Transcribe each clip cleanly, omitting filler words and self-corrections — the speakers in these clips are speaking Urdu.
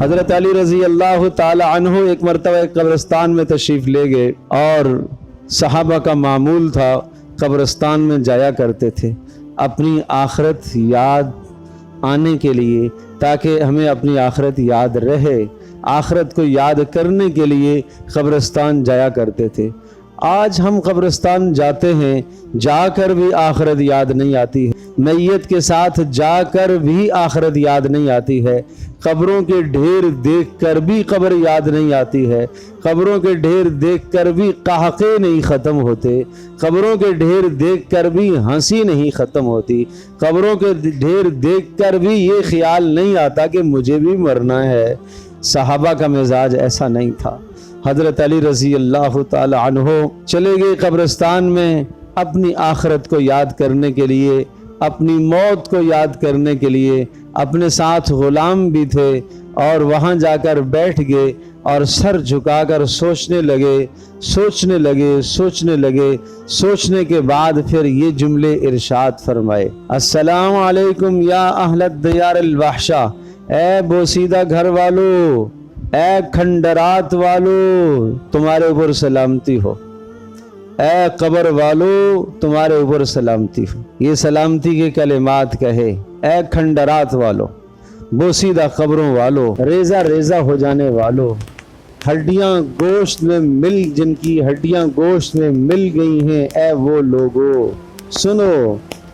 حضرت علی رضی اللہ تعالی عنہ ایک مرتبہ قبرستان میں تشریف لے گئے اور صحابہ کا معمول تھا قبرستان میں جایا کرتے تھے اپنی آخرت یاد آنے کے لیے، تاکہ ہمیں اپنی آخرت یاد رہے، آخرت کو یاد کرنے کے لیے قبرستان جایا کرتے تھے۔ آج ہم قبرستان جاتے ہیں، جا کر بھی آخرت یاد نہیں آتی ہے، میت کے ساتھ جا کر بھی آخرت یاد نہیں آتی ہے، قبروں کے ڈھیر دیکھ کر بھی قبر یاد نہیں آتی ہے، قبروں کے ڈھیر دیکھ کر بھی قہقے نہیں ختم ہوتے، قبروں کے ڈھیر دیکھ کر بھی ہنسی نہیں ختم ہوتی، قبروں کے ڈھیر دیکھ کر بھی یہ خیال نہیں آتا کہ مجھے بھی مرنا ہے۔ صحابہ کا مزاج ایسا نہیں تھا۔ حضرت علی رضی اللہ تعالی عنہ چلے گئے قبرستان میں اپنی آخرت کو یاد کرنے کے لیے، اپنی موت کو یاد کرنے کے لیے، اپنے ساتھ غلام بھی تھے، اور وہاں جا کر بیٹھ گئے اور سر جھکا کر سوچنے لگے۔ سوچنے کے بعد پھر یہ جملے ارشاد فرمائے: السلام علیکم یا اہل الدیار الوحشہ، اے بوسیدہ گھر والو، اے کھنڈرات والو، تمہارے اوپر سلامتی ہو، اے قبر والو تمہارے اوپر سلامتی ہو۔ یہ سلامتی کے کلمات کہے، اے کھنڈرات والو، بوسیدہ قبروں والو، ریزہ ریزہ ہو جانے والو، ہڈیاں گوشت میں جن کی ہڈیاں گوشت میں مل گئی ہیں، اے وہ لوگو سنو،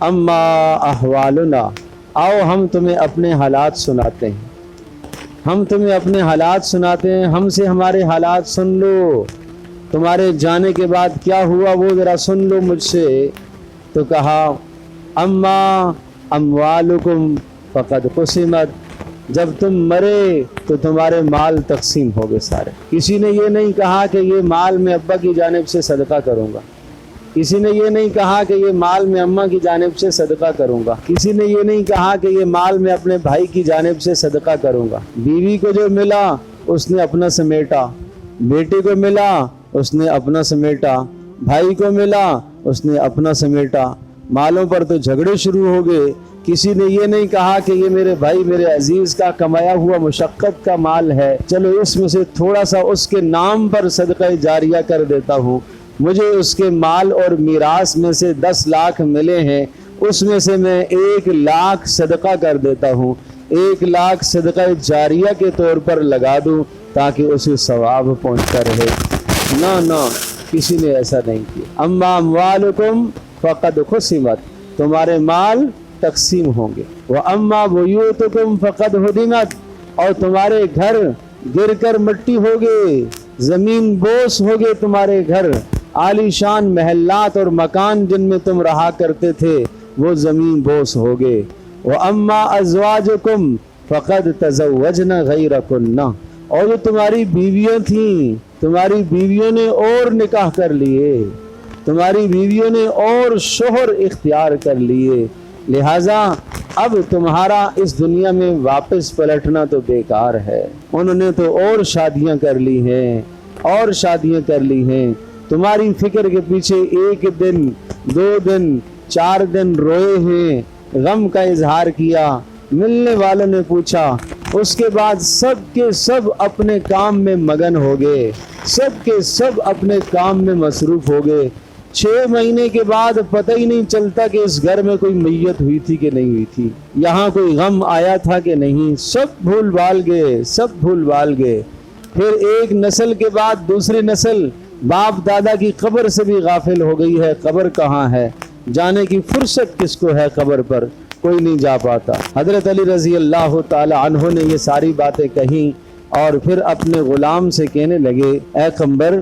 اما احوالنا، آؤ ہم تمہیں اپنے حالات سناتے ہیں، ہم تمہیں اپنے حالات سناتے ہیں، ہم سے ہمارے حالات سن لو، تمہارے جانے کے بعد کیا ہوا وہ ذرا سن لو مجھ سے۔ تو کہا: اما اموالکم فقد قسمت، جب تم مرے تو تمہارے مال تقسیم ہو گئے سارے۔ کسی نے یہ نہیں کہا کہ یہ مال میں ابا کی جانب سے صدقہ کروں گا، کسی نے یہ نہیں کہا کہ یہ مال میں اماں کی جانب سے صدقہ کروں گا، کسی نے یہ نہیں کہا کہ یہ مال میں اپنے بھائی کی جانب سے صدقہ کروں گا۔ بیوی کو جو ملا اس نے اپنا سمیٹا، بیٹے کو ملا اس نے اپنا سمیٹا، بھائی کو ملا اس نے اپنا سمیٹا۔ مالوں پر تو جھگڑے شروع ہو گئے۔ کسی نے یہ نہیں کہا کہ یہ میرے بھائی میرے عزیز کا کمایا ہوا مشقت کا مال ہے، چلو اس میں سے تھوڑا سا اس کے نام پر صدقہ جاریہ کر دیتا ہوں، مجھے اس کے مال اور میراث میں سے 10 لاکھ ملے ہیں، اس میں سے میں 1 لاکھ صدقہ کر دیتا ہوں، 1 لاکھ صدقہ جاریہ کے طور پر لگا دوں تاکہ اسے ثواب پہنچتا رہے۔ نہ کسی نے ایسا نہیں کیا۔ اما اموالکم فقد قسمت، تمہارے مال تقسیم ہوں گے۔ واما بیوتکم فقد ہدمت، اور تمہارے گھر گر کر مٹی ہو گئے، زمین بوس ہو گئے، تمہارے گھر عالی شان محلات اور مکان جن میں تم رہا کرتے تھے وہ زمین بوس ہو گئے۔ واما ازواجکم فقد تزوجن غیرکن، اور جو تمہاری بیویاں تھیں، تمہاری بیویوں نے اور نکاح کر لیے، تمہاری بیویوں نے اور شوہر اختیار کر لیے، لہٰذا اب تمہارا اس دنیا میں واپس پلٹنا تو بیکار ہے۔ انہوں نے تو اور شادیاں کر لی ہیں، اور شادیاں کر لی ہیں، تمہاری فکر کے پیچھے 1 دن 2 دن 4 دن روئے ہیں، غم کا اظہار کیا، ملنے والوں نے پوچھا، اس کے بعد سب کے سب اپنے کام میں مگن ہو گئے، سب کے سب اپنے کام میں مصروف ہو گئے۔ 6 مہینے کے بعد پتہ ہی نہیں چلتا کہ اس گھر میں کوئی میت ہوئی تھی کہ نہیں ہوئی تھی، یہاں کوئی غم آیا تھا کہ نہیں، سب بھول بھال گئے۔ پھر ایک نسل کے بعد دوسری نسل باپ دادا کی قبر سے بھی غافل ہو گئی ہے، قبر کہاں ہے، جانے کی فرصت کس کو ہے، قبر پر کوئی نہیں جا پاتا۔ حضرت علی رضی اللہ تعالی عنہ نے یہ ساری باتیں کہیں اور پھر اپنے غلام سے کہنے لگے: اے قمبر،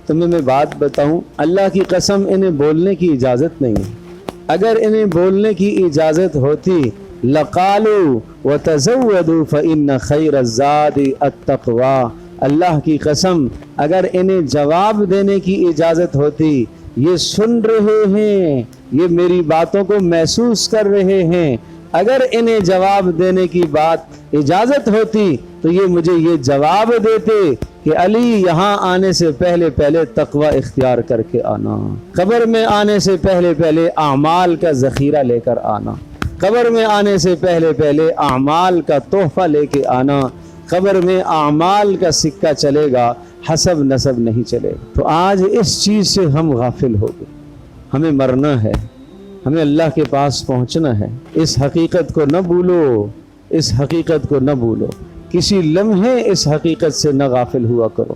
تمہیں میں بات بتاؤں، اللہ کی قسم انہیں بولنے کی اجازت نہیں ہے، اگر انہیں بولنے کی اجازت ہوتی لقالوا وتزودوا فإن خیر الزاد التقوی، اللہ کی قسم اگر انہیں جواب دینے کی اجازت ہوتی، یہ سن رہے ہیں، یہ میری باتوں کو محسوس کر رہے ہیں، اگر انہیں جواب دینے کی بات اجازت ہوتی تو یہ مجھے یہ جواب دیتے کہ علی یہاں آنے سے پہلے تقوی اختیار کر کے آنا، قبر میں آنے سے پہلے اعمال کا ذخیرہ لے کر آنا، قبر میں آنے سے پہلے اعمال کا تحفہ لے کے آنا، قبر میں اعمال کا سکہ چلے گا، حسب نسب نہیں چلے گا۔ تو آج اس چیز سے ہم غافل ہو گئے۔ ہمیں مرنا ہے، ہمیں اللہ کے پاس پہنچنا ہے۔ اس حقیقت کو نہ بھولو، اس حقیقت کو نہ بھولو، کسی لمحے اس حقیقت سے نہ غافل ہوا کرو۔